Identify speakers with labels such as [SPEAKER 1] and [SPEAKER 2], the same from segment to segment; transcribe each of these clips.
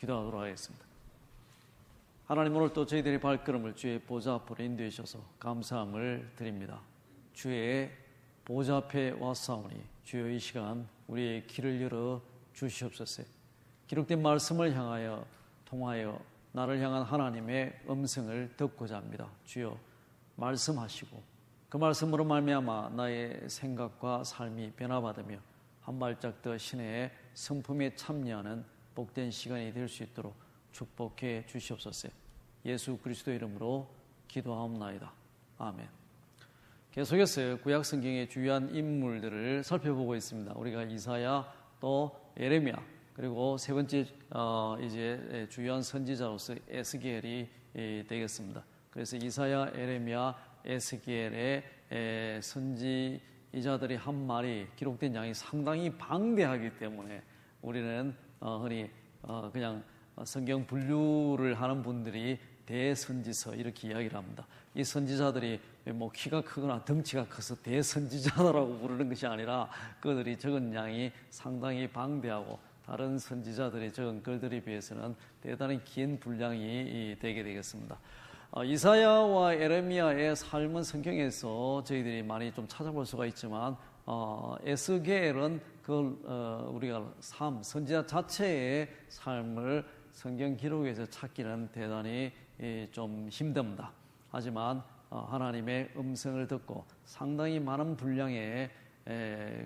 [SPEAKER 1] 기도하도록 하겠습니다. 하나님, 오늘 또 저희들의 발걸음을 주의 보좌 앞으로 인도해 주셔서 감사함을 드립니다. 주의 보좌 앞에 왔사오니 주여 이 시간 우리의 길을 열어 주시옵소서. 기록된 말씀을 향하여 통하여 나를 향한 하나님의 음성을 듣고자 합니다. 주여 말씀하시고 그 말씀으로 말미암아 나의 생각과 삶이 변화받으며 한 발짝 더 신의 성품에 참여하는 복된 시간이 될 수 있도록 축복해 주시옵소서. 예수 그리스도 이름으로 기도하옵나이다. 아멘. 계속해서 구약 성경의 주요한 인물들을 살펴보고 있습니다. 우리가 이사야, 또 예레미야, 그리고 세 번째 이제 주요한 선지자로서 에스겔이 되겠습니다. 그래서 이사야, 예레미야, 에스겔의 선지자들이 한 말이 기록된 양이 상당히 방대하기 때문에 우리는 흔히 그냥 성경 분류를 하는 분들이 대선지서 이렇게 이야기를 합니다. 이 선지자들이 뭐 키가 크거나 덩치가 커서 대선지자라고 부르는 것이 아니라 그들이 적은 양이 상당히 방대하고 다른 선지자들이 적은 글들에 비해서는 대단히 긴 분량이 되게 되겠습니다. 이사야와 에레미야의 삶은 성경에서 저희들이 많이 좀 찾아볼 수가 있지만 에스겔은 우리가 선지자 자체의 삶을 성경 기록에서 찾기는 대단히 좀 힘듭니다. 하지만 하나님의 음성을 듣고 상당히 많은 분량의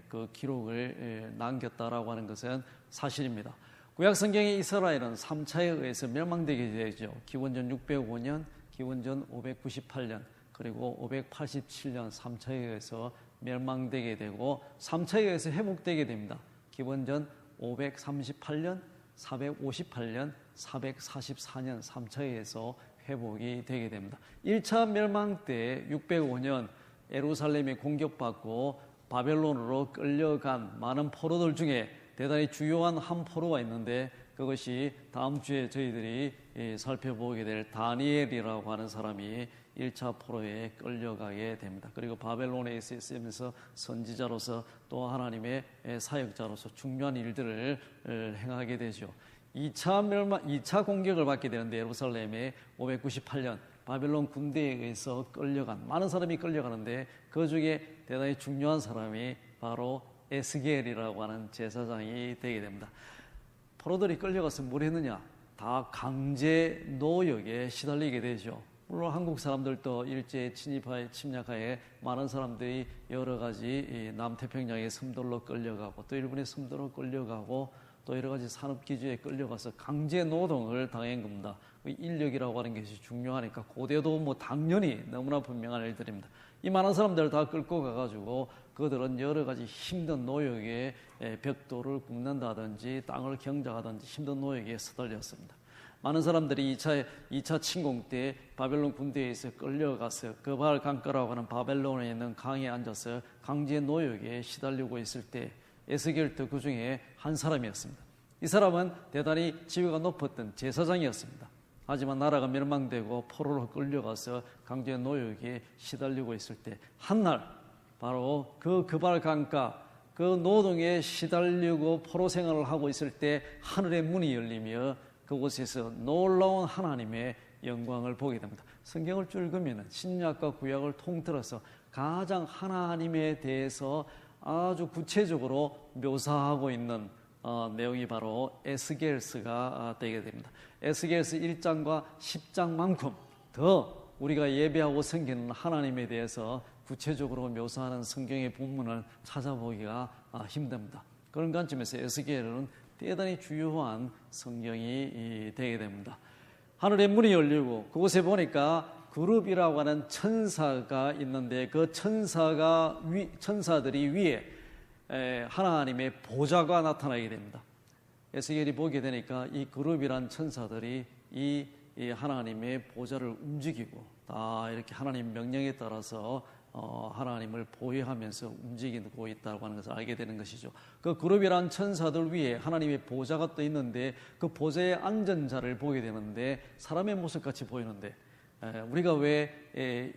[SPEAKER 1] 그 기록을 남겼다라고 하는 것은 사실입니다. 구약 성경의 이스라엘은 3차에 의해서 멸망되게 되죠. 기원전 605년, 기원전 598년, 그리고 587년 3차에 의해서 멸망되게 되고 3차에 의해서 회복되게 됩니다. 기원전 538년, 458년, 444년 3차에 의해서 회복이 되게 됩니다. 1차 멸망 때 605년 예루살렘이 공격받고 바벨론으로 끌려간 많은 포로들 중에 대단히 주요한 한 포로가 있는데 그것이 다음 주에 저희들이 살펴보게 될 다니엘이라고 하는 사람이 1차 포로에 끌려가게 됩니다. 그리고 바벨론에 있으면서 선지자로서 또 하나님의 사역자로서 중요한 일들을 행하게 되죠. 2차 공격을 받게 되는데 예루살렘에 598년 바벨론 군대에 의해서 끌려간 많은 사람이 끌려가는데 그 중에 대단히 중요한 사람이 바로 에스겔이라고 하는 제사장이 되게 됩니다. 포로들이 끌려가서 뭘 했느냐? 다 강제 노역에 시달리게 되죠. 물론 한국 사람들도 일제 침략하에 많은 사람들이 여러 가지 남태평양의 섬들로 끌려가고 또 일본의 섬들로 끌려가고 또 여러 가지 산업기지에 끌려가서 강제 노동을 당한 겁니다. 인력이라고 하는 것이 중요하니까 고대도 뭐 당연히 너무나 분명한 일들입니다. 이 많은 사람들을 다 끌고 가가지고 그들은 여러 가지 힘든 노역에 벽돌을 굽는다든지 땅을 경작하든지 힘든 노역에 시달렸습니다. 많은 사람들이 2차 침공 때 바벨론 군대에서 끌려가서 그발 강가라고 하는 바벨론에 있는 강에 앉아서 강제 노역에 시달리고 있을 때 에스겔도 그 중에 한 사람이었습니다. 이 사람은 대단히 지위가 높았던 제사장이었습니다. 하지만 나라가 멸망되고 포로로 끌려가서 강제 노역에 시달리고 있을 때 한날 바로 그발 강가 그 노동에 시달리고 포로 생활을 하고 있을 때 하늘의 문이 열리며 그곳에서 놀라운 하나님의 영광을 보게 됩니다. 성경을 쭉 읽으면 신약과 구약을 통틀어서 가장 하나님에 대해서 아주 구체적으로 묘사하고 있는 내용이 바로 에스겔서가 되게 됩니다. 에스겔서 1장과 10장만큼 더 우리가 예배하고 섬기는 하나님에 대해서 구체적으로 묘사하는 성경의 본문을 찾아보기가 힘듭니다. 그런 관점에서 에스겔은 대단히 주요한 성경이 되게 됩니다. 하늘의 문이 열리고 그곳에 보니까 그룹이라고 하는 천사가 있는데 그 천사들이 위에 하나님의 보좌가 나타나게 됩니다. 에스겔이 보게 되니까 이 그룹이란 천사들이 이 하나님의 보좌를 움직이고 다 이렇게 하나님 명령에 따라서 하나님을 보호하면서 움직이고 있다고 하는 것을 알게 되는 것이죠. 그 그룹이란 천사들 위에 하나님의 보좌가 떠 있는데 그 보좌에 앉은 자를 보게 되는데 사람의 모습같이 보이는데 우리가 왜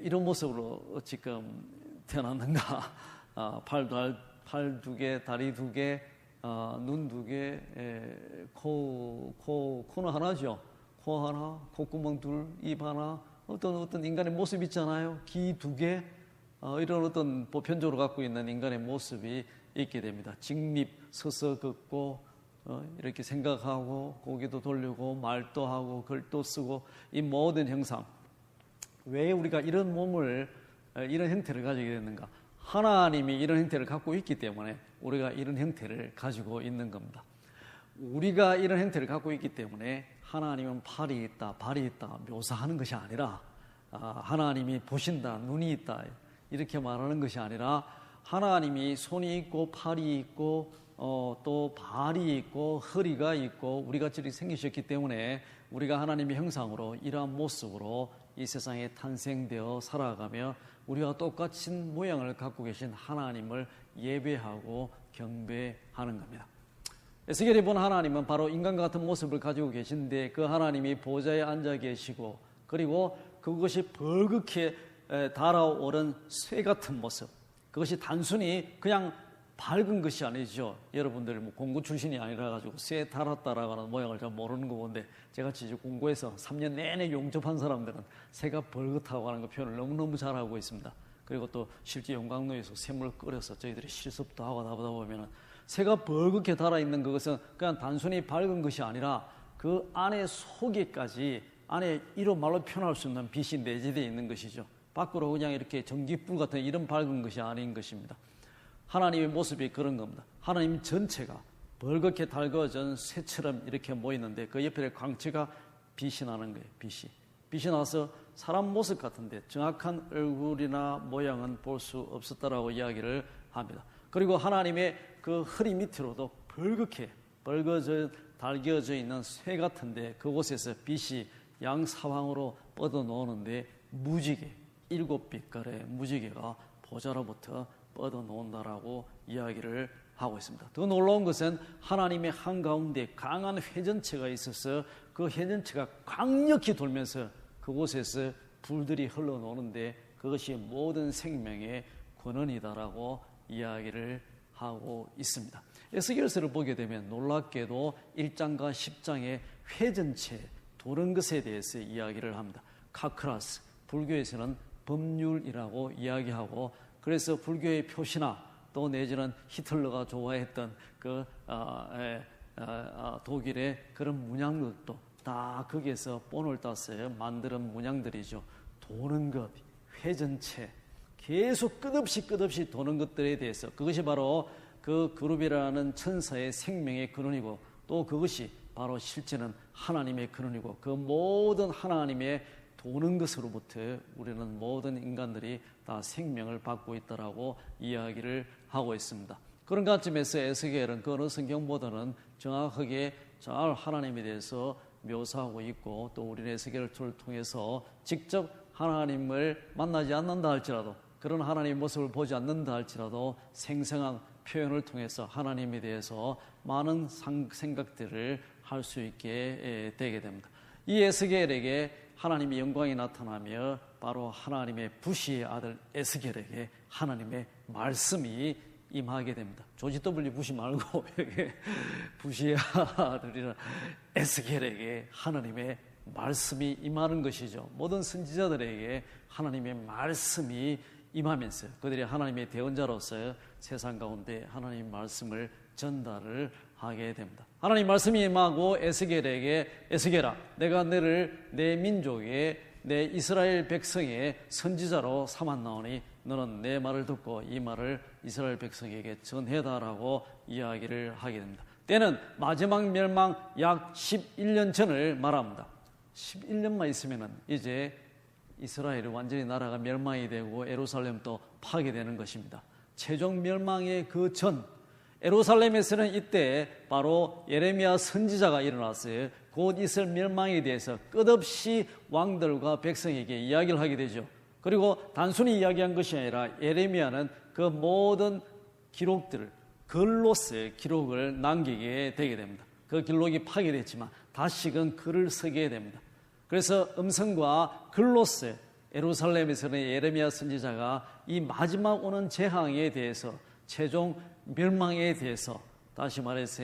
[SPEAKER 1] 이런 모습으로 지금 태어났는가? 팔 두 개, 다리 두 개, 눈 2개, 코는 하나죠. 코 하나, 콧구멍 둘, 입 하나, 어떤 인간의 모습 있잖아요. 귀 2개, 이런 어떤 보편적으로 갖고 있는 인간의 모습이 있게 됩니다. 직립, 서서 긋고, 이렇게 생각하고, 고개도 돌리고, 말도 하고, 글도 쓰고, 이 모든 형상. 왜 우리가 이런 몸을, 이런 형태를 가지게 됐는가? 하나님이 이런 형태를 갖고 있기 때문에 우리가 이런 형태를 가지고 있는 겁니다. 우리가 이런 형태를 갖고 있기 때문에 하나님은 팔이 있다, 발이 있다 묘사하는 것이 아니라 하나님이 보신다, 눈이 있다 이렇게 말하는 것이 아니라 하나님이 손이 있고 팔이 있고 또 발이 있고 허리가 있고 우리같이 이렇게 생기셨기 때문에 우리가 하나님의 형상으로 이러한 모습으로 이 세상에 탄생되어 살아가며 우리와 똑같은 모양을 갖고 계신 하나님을 예배하고 경배하는 겁니다. 에스겔이 본 하나님은 바로 인간과 같은 모습을 가지고 계신데 그 하나님이 보좌에 앉아 계시고 그리고 그것이 벌겋게 달아오른 쇠 같은 모습, 그것이 단순히 그냥 밝은 것이 아니죠. 여러분들 뭐 공고 출신이 아니라 가지고 쇠 달았다라고 하는 모양을 잘 모르는 거 보는데 제가 이제 공고에서 3년 내내 용접한 사람들은 쇠가 벌겋다고 하는 거 표현을 너무너무 잘하고 있습니다. 그리고 또 실제 용광로에서 쇠물을 끓여서 저희들이 실습도 하고 하다 보면은 쇠가 벌겋게 달아있는 그것은 그냥 단순히 밝은 것이 아니라 그 안에 속에까지 안에 이로 말로 표현할 수 없는 빛이 내재되어 있는 것이죠. 밖으로 그냥 이렇게 전기불 같은 이런 밝은 것이 아닌 것입니다. 하나님의 모습이 그런 겁니다. 하나님 전체가 벌겋게 달궈진 쇠처럼 이렇게 모이는데 그 옆에 광채가 빛이 나는 거예요. 빛이 나서 사람 모습 같은데 정확한 얼굴이나 모양은 볼 수 없었다라고 이야기를 합니다. 그리고 하나님의 그 허리 밑으로도 벌겋게 달겨져 있는 쇠 같은데 그곳에서 빛이 양사방으로 뻗어 놓는데 무지개 7빛깔의 무지개가 보좌로부터 뻗어 놓는다라고 이야기를 하고 있습니다. 더 놀라운 것은 하나님의 한가운데 강한 회전체가 있어서 그 회전체가 강력히 돌면서 그곳에서 불들이 흘러노는데 그것이 모든 생명의 근원이다라고 이야기를 하고 있습니다. 에스겔서를 보게 되면 놀랍게도 1장과 10장의 회전체 도는 것에 대해서 이야기를 합니다. 카크라스, 불교에서는 법률이라고 이야기하고 그래서 불교의 표시나 또 내지는 히틀러가 좋아했던 그 독일의 그런 문양들도 다 거기에서 본을 따서 만드는 문양들이죠. 도는 것, 회전체, 계속 끝없이 도는 것들에 대해서 그것이 바로 그 그룹이라는 천사의 생명의 근원이고 또 그것이 바로 실제는 하나님의 근원이고 그 모든 하나님의 도는 것으로부터 우리는 모든 인간들이 다 생명을 받고 있다라고 이야기를 하고 있습니다. 그런 관점에서 에스겔은 그 어느 성경보다는 정확하게 잘 하나님에 대해서 묘사하고 있고 또 우리는 에스겔을 통해서 직접 하나님을 만나지 않는다 할지라도 그런 하나님의 모습을 보지 않는다 할지라도 생생한 표현을 통해서 하나님에 대해서 많은 생각들을 할 수 있게 되게 됩니다. 이 에스겔에게 하나님의 영광이 나타나며 바로 하나님의 부시의 아들 에스겔에게 하나님의 말씀이 임하게 됩니다. 조지 W 부시 말고 부시의 아들이라 에스겔에게 하나님의 말씀이 임하는 것이죠. 모든 선지자들에게 하나님의 말씀이 임하면서 그들이 하나님의 대언자로서 세상 가운데 하나님의 말씀을 전달을 하게 됩니다. 하나님 말씀이 임하고 에스겔에게 에스겔아 내가 너를 내 민족의 내 이스라엘 백성의 선지자로 삼았나오니 너는 내 말을 듣고 이 말을 이스라엘 백성에게 전해다라고 이야기를 하게 됩니다. 때는 마지막 멸망 약 11년 전을 말합니다. 11년만 있으면 이제 이스라엘이 완전히 나라가 멸망이 되고 예루살렘도 파괴되는 것입니다. 최종 멸망의 그 전 예루살렘에서는 이때 바로 예레미야 선지자가 일어났어요. 곧 있을 멸망에 대해서 끝없이 왕들과 백성에게 이야기를 하게 되죠. 그리고 단순히 이야기한 것이 아니라 예레미야는 그 모든 기록들을 글로서의 기록을 남기게 되게 됩니다. 그 기록이 파괴됐지만 다시금 글을 쓰게 됩니다. 그래서 음성과 글로서 예루살렘에서는 예레미야 선지자가 이 마지막 오는 재앙에 대해서 최종 멸망에 대해서 다시 말해서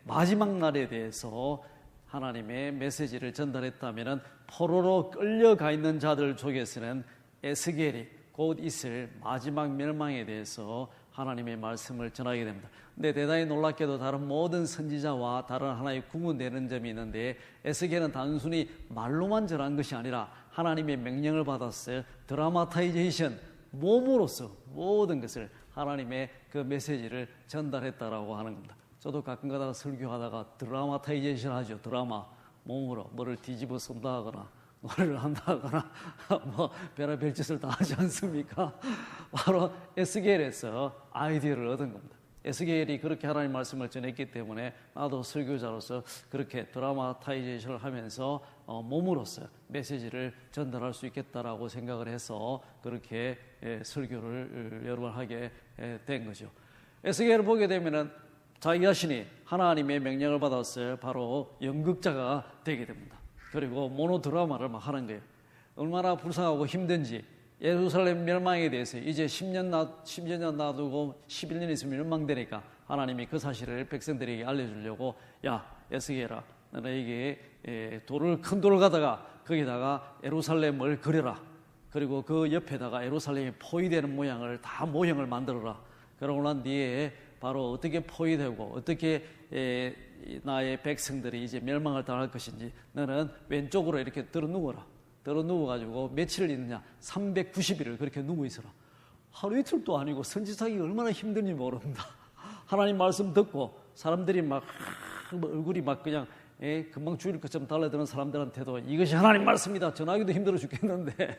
[SPEAKER 1] 마지막 날에 대해서 하나님의 메시지를 전달했다면 포로로 끌려가 있는 자들 쪽에서는 에스겔이 곧 있을 마지막 멸망에 대해서 하나님의 말씀을 전하게 됩니다. 근데 대단히 놀랍게도 다른 모든 선지자와 다른 하나의 구분되는 점이 있는데, 에스겔은 단순히 말로만 전한 것이 아니라 하나님의 명령을 받았어요. 드라마타이제이션, 몸으로서 모든 것을 하나님의 그 메시지를 전달했다라고 하는 겁니다. 저도 가끔 가다가 설교하다가 드라마타이제이션 하죠. 드라마, 몸으로 뭐를 뒤집어 쓴다 하거나 노래를 한다 하거나 뭐 별의별 짓을 다 하지 않습니까? 바로 에스겔에서 아이디어를 얻은 겁니다. 에스겔이 그렇게 하나님 말씀을 전했기 때문에 나도 설교자로서 그렇게 드라마타이제이션을 하면서 몸으로서 메시지를 전달할 수 있겠다라고 생각을 해서 그렇게 설교를 여러 번 하게 된 거죠. 에스겔을 보게 되면은 자기 자신이 하나님의 명령을 받았어요. 바로 연극자가 되게 됩니다. 그리고 모노드라마를 막 하는 거예요. 얼마나 불쌍하고 힘든지. 예루살렘 멸망에 대해서 이제 10년 놔두고 11년 있으면 멸망되니까 하나님이 그 사실을 백성들에게 알려주려고, 야 에스겔아, 너에게 큰 돌을 가다가 거기다가 예루살렘을 그려라. 그리고 그 옆에다가 예루살렘이 포위되는 모양을 다 모형을 만들어라. 그러고 난 뒤에 바로 어떻게 포위되고 어떻게 나의 백성들이 이제 멸망을 당할 것인지 너는 왼쪽으로 이렇게 들어 누워라. 들어 누워가지고 며칠을 있느냐? 390일을 그렇게 누워 있어라. 하루 이틀도 아니고 선지자기 얼마나 힘든지 모릅니다. 하나님 말씀 듣고 사람들이 막 얼굴이 막 그냥 금방 죽일 것처럼 달라드는 사람들한테도 이것이 하나님 말씀이다 전하기도 힘들어 죽겠는데,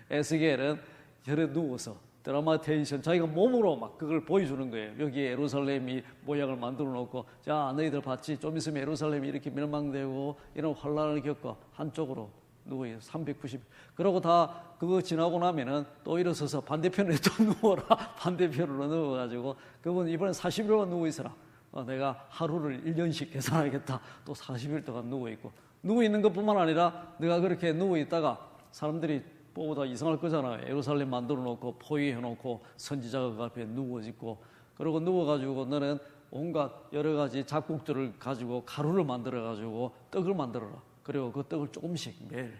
[SPEAKER 1] 에스겔은 저래 누워서 드라마테이션 자기가 몸으로 막 그걸 보여주는 거예요. 여기에 예루살렘이 모양을 만들어 놓고, 자 너희들 봤지? 좀 있으면 예루살렘이 이렇게 멸망되고 이런 환란을 겪고 한쪽으로 누워요. 390. 그러고 다 그거 지나고 나면은 또 일어서서 반대편에 또 누워라. 반대편으로 누워가지고 그분 이번엔 40일만 누워 있어라. 내가 하루를 1년씩 계산하겠다. 또 40일 동안 누워 있고, 누워 있는 것뿐만 아니라 내가 그렇게 누워 있다가 사람들이 보고 다 이상할 거잖아요. 예루살렘 만들어 놓고 포위해 놓고 선지자가 그 앞에 누워 있고, 그러고 누워가지고 너는 온갖 여러 가지 작곡들을 가지고 가루를 만들어 가지고 떡을 만들어라. 그리고 그 떡을 조금씩 매일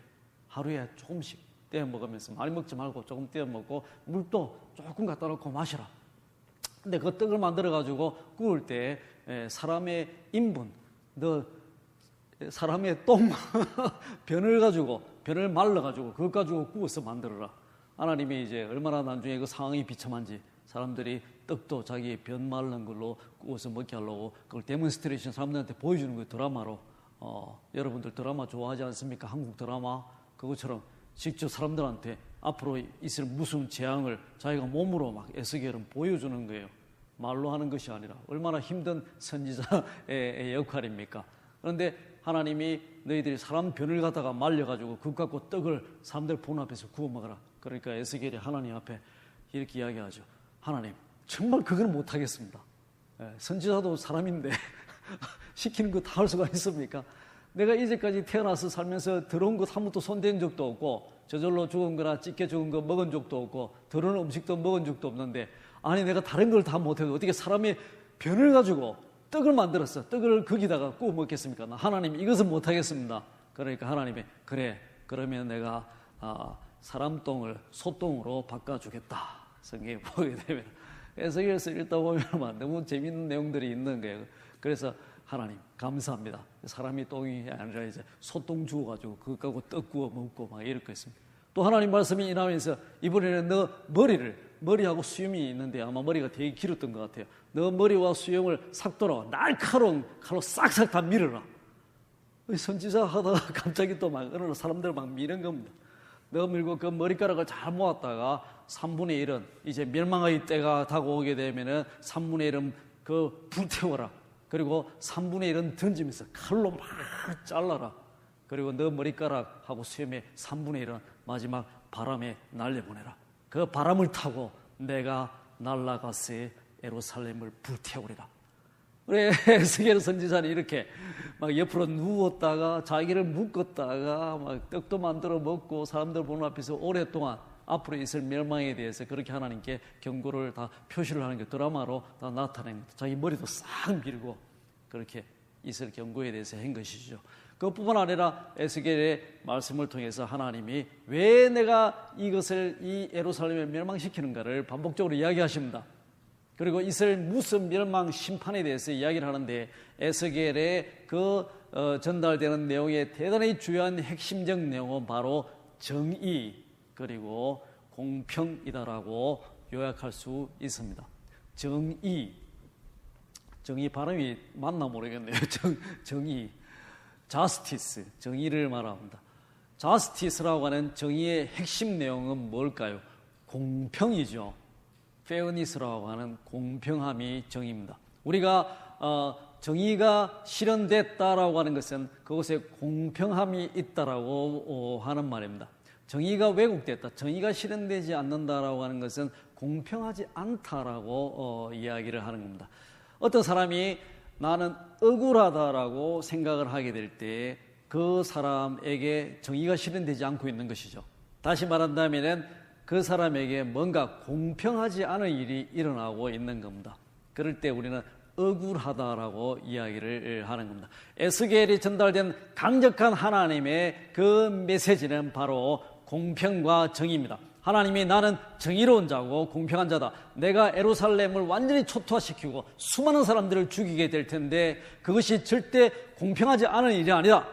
[SPEAKER 1] 하루에 조금씩 떼어 먹으면서, 많이 먹지 말고 조금 떼어 먹고 물도 조금 갖다 놓고 마시라. 근데 그 떡을 만들어 가지고 구울 때 사람의 인분, 사람의 똥 변을 말라 가지고 그것 가지고 구워서 만들어라. 하나님이 이제 얼마나 나중에 그 상황이 비참한지 사람들이 떡도 자기 변 말른 걸로 구워서 먹게 하려고 그걸 데몬스트레이션 사람들한테 보여주는 거예요. 드라마로. 여러분들 드라마 좋아하지 않습니까? 한국 드라마. 그것처럼 직접 사람들한테 앞으로 있을 무슨 재앙을 자기가 몸으로 막 에스겔은 보여주는 거예요. 말로 하는 것이 아니라. 얼마나 힘든 선지자의 역할입니까? 그런데 하나님이 너희들이 사람 변을 갖다가 말려가지고 그것 갖고 떡을 사람들 본 앞에서 구워 먹어라. 그러니까 에스겔이 하나님 앞에 이렇게 이야기하죠. 하나님, 정말 그건 못하겠습니다. 선지자도 사람인데 시키는 거 다 할 수가 있습니까? 내가 이제까지 태어나서 살면서 더러운 것 한 번도 손댄 적도 없고, 저절로 죽은 거나 찢겨 죽은 거 먹은 적도 없고, 더러운 음식도 먹은 적도 없는데, 아니 내가 다른 걸 다 못해도 어떻게 사람의 변을 가지고 떡을 만들었어. 떡을 거기다가 구워 먹겠습니까? 하나님, 이것은 못하겠습니다. 그러니까 하나님이, 그래, 그러면 내가 사람 똥을 소똥으로 바꿔주겠다. 성경에 보게 되면. 에스겔서 읽다 보면 너무 재밌는 내용들이 있는 거예요. 그래서 하나님 감사합니다. 사람이 똥이 아니라 이제 소똥 주워가지고 그거 갖고 떡 구워 먹고 막 이럴 거 있습니다. 또 하나님 말씀이 일하면서 이번에는 너 머리하고 수염이 있는데 아마 머리가 되게 길었던 것 같아요. 너 머리와 수염을 삭도로 날카로운 칼로 싹싹 다 밀어라. 선지자 하다가 갑자기 또 막 어느 사람들 막 미는 겁니다. 너 밀고 그 머리카락을 잘 모았다가 3분의 1은 이제 멸망의 때가 다가오게 되면은 3분의 1은 그 불태워라. 그리고 3분의 1은 던지면서 칼로 막 잘라라. 그리고 너 머리카락하고 수염의 3분의 1은 마지막 바람에 날려보내라. 그 바람을 타고 내가 날아가서 예루살렘을 불태우리라. 그래, 에스겔 선지자는 이렇게 막 옆으로 누웠다가 자기를 묶었다가 막 떡도 만들어 먹고 사람들 보는 앞에서 오랫동안 앞으로 있을 멸망에 대해서 그렇게 하나님께 경고를 다 표시를 하는 게 드라마로 다 나타냅니다. 자기 머리도 싹 밀고 그렇게 있을 경고에 대해서 한 것이죠. 그뿐만 아니라 에스겔의 말씀을 통해서 하나님이 왜 내가 이것을 이 예루살렘을 멸망시키는가를 반복적으로 이야기하십니다. 그리고 있을 무슨 멸망 심판에 대해서 이야기를 하는데 에스겔의 전달되는 내용의 대단히 중요한 핵심적 내용은 바로 정의 그리고 공평이다라고 요약할 수 있습니다. 정의 발음이 맞나 모르겠네요. 정의, justice, 정의를 말합니다. justice라고 하는 정의의 핵심 내용은 뭘까요? 공평이죠. fairness라고 하는 공평함이 정의입니다. 우리가 정의가 실현됐다라고 하는 것은 그것에 공평함이 있다라고 하는 말입니다. 정의가 왜곡됐다, 정의가 실현되지 않는다라고 하는 것은 공평하지 않다라고 이야기를 하는 겁니다. 어떤 사람이 나는 억울하다라고 생각을 하게 될 때 그 사람에게 정의가 실현되지 않고 있는 것이죠. 다시 말한다면 그 사람에게 뭔가 공평하지 않은 일이 일어나고 있는 겁니다. 그럴 때 우리는 억울하다라고 이야기를 하는 겁니다. 에스겔이 전달된 강력한 하나님의 그 메시지는 바로 공평과 정의입니다. 하나님이 나는 정의로운 자고 공평한 자다. 내가 예루살렘을 완전히 초토화시키고 수많은 사람들을 죽이게 될 텐데 그것이 절대 공평하지 않은 일이 아니다.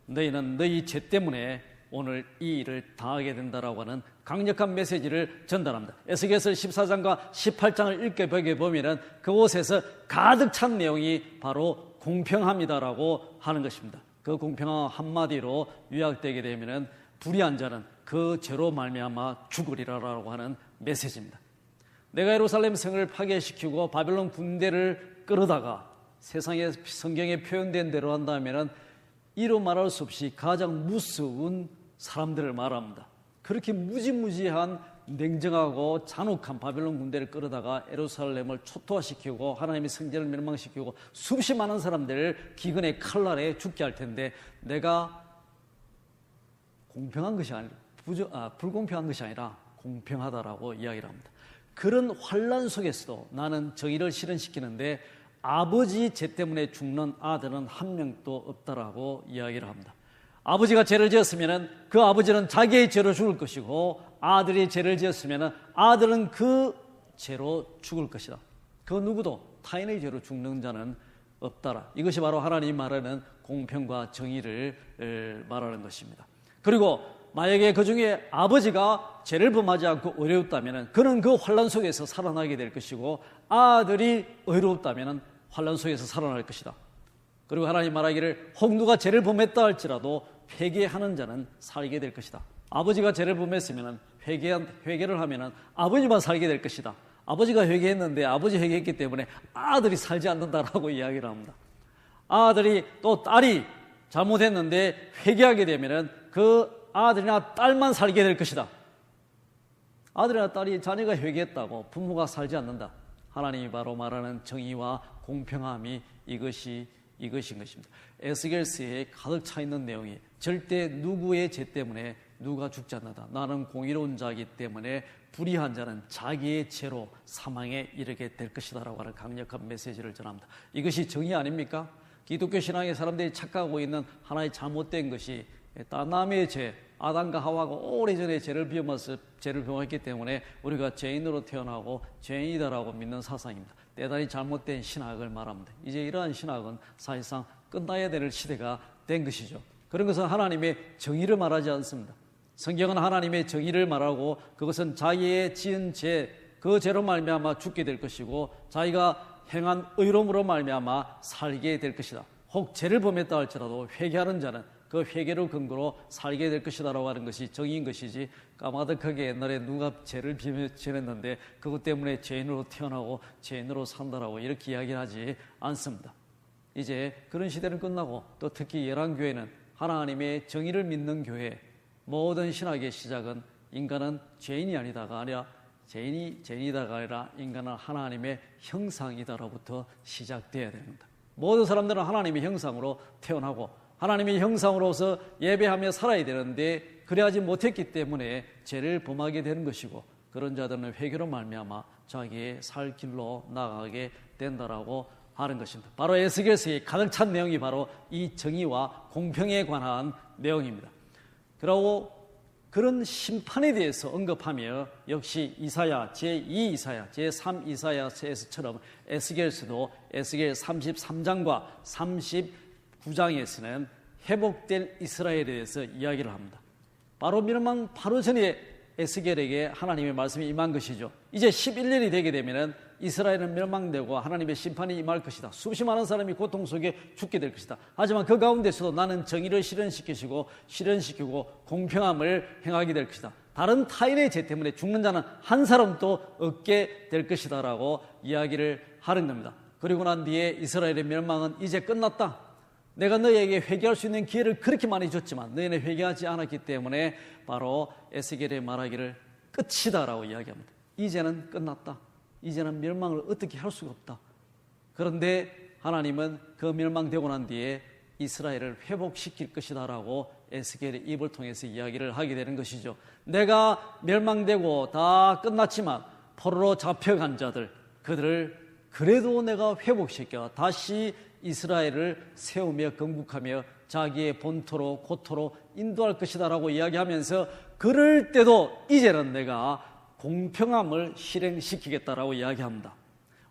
[SPEAKER 1] 너희는 너희 죄 때문에 오늘 이 일을 당하게 된다라고 하는 강력한 메시지를 전달합니다. 에스겔서 14장과 18장을 읽어보게 보면은 그곳에서 가득 찬 내용이 바로 공평함이다라고 하는 것입니다. 그 공평함 한마디로 요약되게 되면은 불의한 자는 그 죄로 말미암아 죽으리라라고 하는 메시지입니다. 내가 예루살렘 성을 파괴시키고 바벨론 군대를 끌어다가 세상에 성경에 표현된 대로 한다면은 이로 말할 수 없이 가장 무서운 사람들을 말합니다. 그렇게 무지무지한 냉정하고 잔혹한 바벨론 군대를 끌어다가 예루살렘을 초토화시키고 하나님의 성전을 멸망시키고 수십 많은 사람들을 기근의 칼날에 죽게 할 텐데 내가 공평한 것이 아니라 불공평한 것이 아니라 공평하다라고 이야기를 합니다. 그런 환난 속에서도 나는 정의를 실현시키는데 아버지 죄 때문에 죽는 아들은 한 명도 없다라고 이야기를 합니다. 아버지가 죄를 지었으면 그 아버지는 자기의 죄로 죽을 것이고 아들이 죄를 지었으면 아들은 그 죄로 죽을 것이다. 그 누구도 타인의 죄로 죽는 자는 없다라. 이것이 바로 하나님이 말하는 공평과 정의를 말하는 것입니다. 그리고 만약에 그 중에 아버지가 죄를 범하지 않고 의롭다면 그는 그 환난 속에서 살아나게 될 것이고 아들이 의롭다면 환난 속에서 살아날 것이다. 그리고 하나님 말하기를 혹 누가 죄를 범했다 할지라도 회개하는 자는 살게 될 것이다. 아버지가 죄를 범했으면 회개를 하면 아버지만 살게 될 것이다. 아버지가 회개했는데 아버지 회개했기 때문에 아들이 살지 않는다라고 이야기를 합니다. 아들이 또 딸이 잘못했는데 회개하게 되면 그 아들이나 딸만 살게 될 것이다. 아들이나 딸이 자녀가 회개했다고 부모가 살지 않는다. 하나님이 바로 말하는 정의와 공평함이 이것인 것입니다. 에스겔서에 가득 차 있는 내용이 절대 누구의 죄 때문에 누가 죽지 않는다. 나는 공의로운 자이기 때문에 불의한 자는 자기의 죄로 사망에 이르게 될 것이다라고 하는 강력한 메시지를 전합니다. 이것이 정의 아닙니까? 기독교 신앙의 사람들이 착각하고 있는 하나의 잘못된 것이 남의 죄, 아담과 하와가 오래전에 죄를 범했기 때문에 우리가 죄인으로 태어나고 죄인이다라고 믿는 사상입니다. 대단히 잘못된 신학을 말합니다. 이제 이러한 신학은 사실상 끝나야 될 시대가 된 것이죠. 그런 것은 하나님의 정의를 말하지 않습니다. 성경은 하나님의 정의를 말하고 그것은 자기의 지은 죄, 그 죄로 말미암아 죽게 될 것이고 자기가 행한 의로움으로 말미암아 살게 될 것이다. 혹 죄를 범했다 할지라도 회개하는 자는 그 회개를 근거로 살게 될 것이다라고 하는 것이 정의인 것이지 까마득하게 옛날에 누가 죄를 지냈는데 그것 때문에 죄인으로 태어나고 죄인으로 산다라고 이렇게 이야기하지 않습니다. 이제 그런 시대는 끝나고 또 특히 열왕교회는 하나님의 정의를 믿는 교회, 모든 신학의 시작은 인간은 죄인이 아니다가 아니라 죄인이다가 아니라 인간은 하나님의 형상이다로부터 시작되어야 됩니다. 모든 사람들은 하나님의 형상으로 태어나고 하나님의 형상으로서 예배하며 살아야 되는데 그래야지 못했기 때문에 죄를 범하게 되는 것이고, 그런 자들은 회개로 말미암아 자기의 살 길로 나가게 된다라고 하는 것입니다. 바로 에스겔서에 가득 찬 내용이 바로 이 정의와 공평에 관한 내용입니다. 그리고 그런 심판에 대해서 언급하며 역시 이사야, 제2 이사야, 제3 이사야서에서처럼 에스겔서도 에스겔 33장과 39장에서는 회복될 이스라엘에 대해서 이야기를 합니다. 바로 멸망 바로 전에 에스겔에게 하나님의 말씀이 임한 것이죠. 이제 11년이 되게 되면 이스라엘은 멸망되고 하나님의 심판이 임할 것이다. 수십 많은 사람이 고통 속에 죽게 될 것이다. 하지만 그 가운데서도 나는 정의를 실현시키고 공평함을 행하게 될 것이다. 다른 타인의 죄 때문에 죽는 자는 한 사람도 없게 될 것이다 라고 이야기를 하는 겁니다. 그리고 난 뒤에 이스라엘의 멸망은 이제 끝났다. 내가 너희에게 회개할 수 있는 기회를 그렇게 많이 줬지만 너희는 회개하지 않았기 때문에 바로 에스겔의 말하기를 끝이다라고 이야기합니다. 이제는 끝났다. 이제는 멸망을 어떻게 할 수가 없다. 그런데 하나님은 그 멸망되고 난 뒤에 이스라엘을 회복시킬 것이다라고 에스겔의 입을 통해서 이야기를 하게 되는 것이죠. 내가 멸망되고 다 끝났지만 포로로 잡혀간 자들, 그들을 그래도 내가 회복시켜 다시 이스라엘을 세우며 건국하며 자기의 본토로 고토로 인도할 것이다라고 이야기하면서 그럴 때도 이제는 내가 공평함을 실행시키겠다라고 이야기합니다.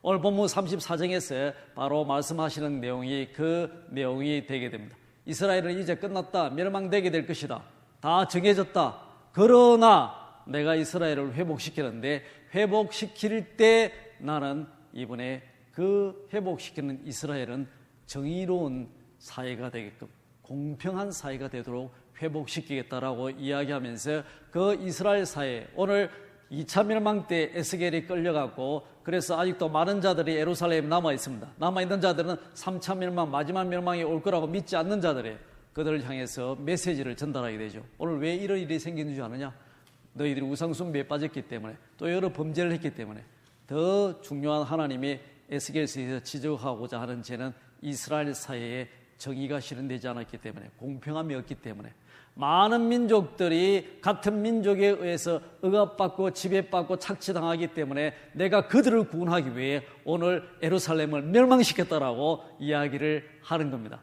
[SPEAKER 1] 오늘 본문 34장에서 바로 말씀하시는 내용이 그 내용이 되게 됩니다. 이스라엘은 이제 끝났다. 멸망되게 될 것이다. 다 정해졌다. 그러나 내가 이스라엘을 회복시키는데 회복시킬 때 나는 이번에 그 회복시키는 이스라엘은 정의로운 사회가 되게끔 공평한 사회가 되도록 회복시키겠다라고 이야기하면서 그 이스라엘 사회, 오늘 2차 멸망 때 에스겔이 끌려가고 그래서 아직도 많은 자들이 예루살렘에 남아 있습니다. 남아있는 자들은 3차 멸망, 마지막 멸망이 올 거라고 믿지 않는 자들이 그들을 향해서 메시지를 전달하게 되죠. 오늘 왜 이런 일이 생기는 줄 아느냐? 너희들이 우상숭배에 빠졌기 때문에 또 여러 범죄를 했기 때문에 더 중요한 하나님이 에스겔서에서 지적하고자 하는 죄는 이스라엘 사회에 정의가 실현되지 않았기 때문에 공평함이 없기 때문에 많은 민족들이 같은 민족에 의해서 억압받고 지배받고 착취당하기 때문에 내가 그들을 구원하기 위해 오늘 예루살렘을 멸망시켰다라고 이야기를 하는 겁니다.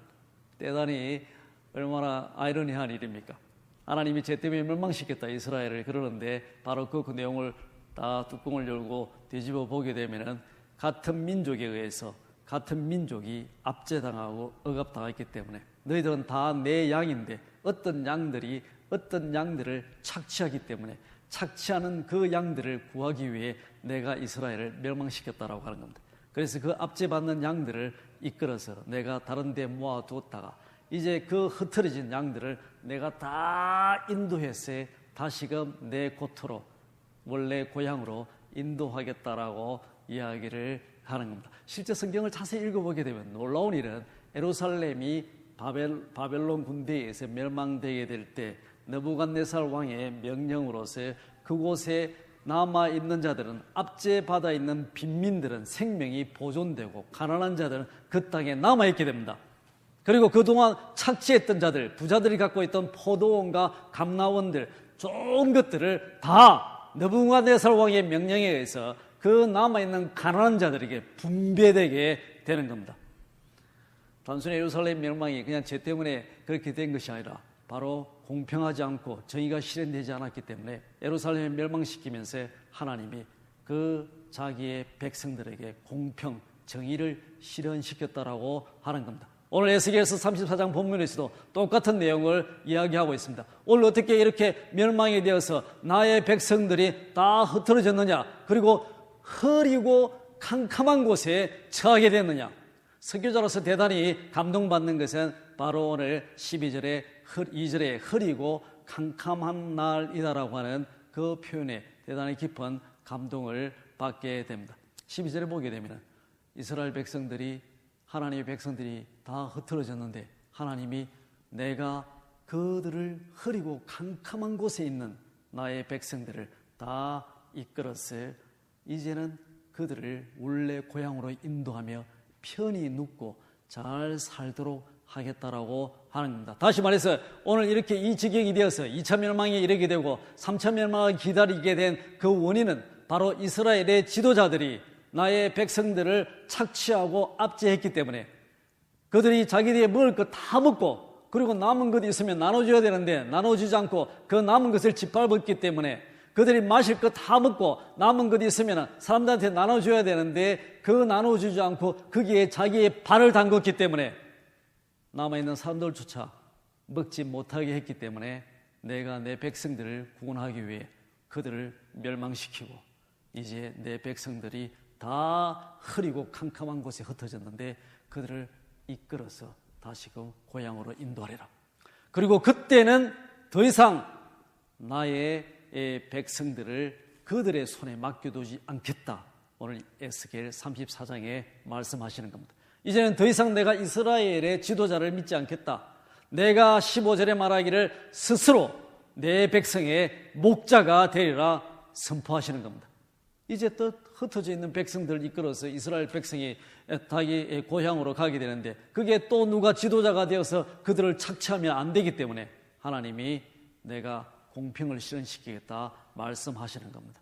[SPEAKER 1] 대단히 얼마나 아이러니한 일입니까? 하나님이 죄 때문에 멸망시켰다 이스라엘을 그러는데 바로 그 내용을 다 뚜껑을 열고 뒤집어 보게 되면은 같은 민족에 의해서 같은 민족이 압제당하고 억압당했기 때문에 너희들은 다 내 양인데 어떤 양들을 착취하기 때문에 착취하는 그 양들을 구하기 위해 내가 이스라엘을 멸망시켰다라고 하는 겁니다. 그래서 그 압제받는 양들을 이끌어서 내가 다른 데 모아두었다가 이제 그 흩어진 양들을 내가 다 인도해서 다시금 내 고토로 원래 고향으로 인도하겠다라고 이야기를 하는 겁니다. 실제 성경을 자세히 읽어보게 되면 놀라운 일은 예루살렘이 바벨론 군대에 의해서 멸망되게 될 때 느부갓네살 왕의 명령으로서 그곳에 남아있는 자들은 압제받아 있는 빈민들은 생명이 보존되고 가난한 자들은 그 땅에 남아있게 됩니다. 그리고 그동안 착취했던 자들, 부자들이 갖고 있던 포도원과 감나원들 좋은 것들을 다 느부갓네살 왕의 명령에 의해서 그 남아있는 가난한 자들에게 분배되게 되는 겁니다. 단순히 예루살렘 멸망이 그냥 죄 때문에 그렇게 된 것이 아니라 바로 공평하지 않고 정의가 실현되지 않았기 때문에 예루살렘을 멸망시키면서 하나님이 그 자기의 백성들에게 공평, 정의를 실현시켰다라고 하는 겁니다. 오늘 에스겔서 34장 본문에서도 똑같은 내용을 이야기하고 있습니다. 오늘 어떻게 이렇게 멸망이 되어서 나의 백성들이 다 흩어졌느냐, 그리고 흐리고 캄캄한 곳에 처하게 됐느냐. 선교자로서 대단히 감동받는 것은 바로 오늘 2절에 흐리고 캄캄한 날이다라고 하는 그 표현에 대단히 깊은 감동을 받게 됩니다. 12절에 보게 되면 이스라엘 백성들이, 하나님의 백성들이 다 흩어졌는데 하나님이 내가 그들을 흐리고 캄캄한 곳에 있는 나의 백성들을 다 이끌어서 이제는 그들을 원래 고향으로 인도하며 편히 눕고 잘 살도록 하겠다라고 하는 겁니다. 다시 말해서 오늘 이렇게 이 지경이 되어서 2차 멸망에 이르게 되고 3차 멸망을 기다리게 된 그 원인은 바로 이스라엘의 지도자들이 나의 백성들을 착취하고 압제했기 때문에 그들이 자기들이 먹을 것 다 먹고 그리고 남은 것이 있으면 나눠줘야 되는데 나눠주지 않고 그 남은 것을 짓밟았기 때문에 그들이 마실 것 다 먹고 남은 것이 있으면 사람들한테 나눠줘야 되는데 그 나눠주지 않고 거기에 자기의 발을 담궜기 때문에 남아있는 사람들조차 먹지 못하게 했기 때문에 내가 내 백성들을 구원하기 위해 그들을 멸망시키고 이제 내 백성들이 다 흐리고 캄캄한 곳에 흩어졌는데 그들을 이끌어서 다시금 고향으로 인도하리라. 그리고 그때는 더 이상 나의 백성들을 그들의 손에 맡겨두지 않겠다. 오늘 에스겔 34장에 말씀하시는 겁니다. 이제는 더 이상 내가 이스라엘의 지도자를 믿지 않겠다. 내가 15절에 말하기를 스스로 내 백성의 목자가 되리라 선포하시는 겁니다. 이제 또 흩어져 있는 백성들을 이끌어서 이스라엘 백성이 자기 고향으로 가게 되는데 그게 또 누가 지도자가 되어서 그들을 착취하면 안 되기 때문에 하나님이 내가 공평을 실현시키겠다 말씀하시는 겁니다.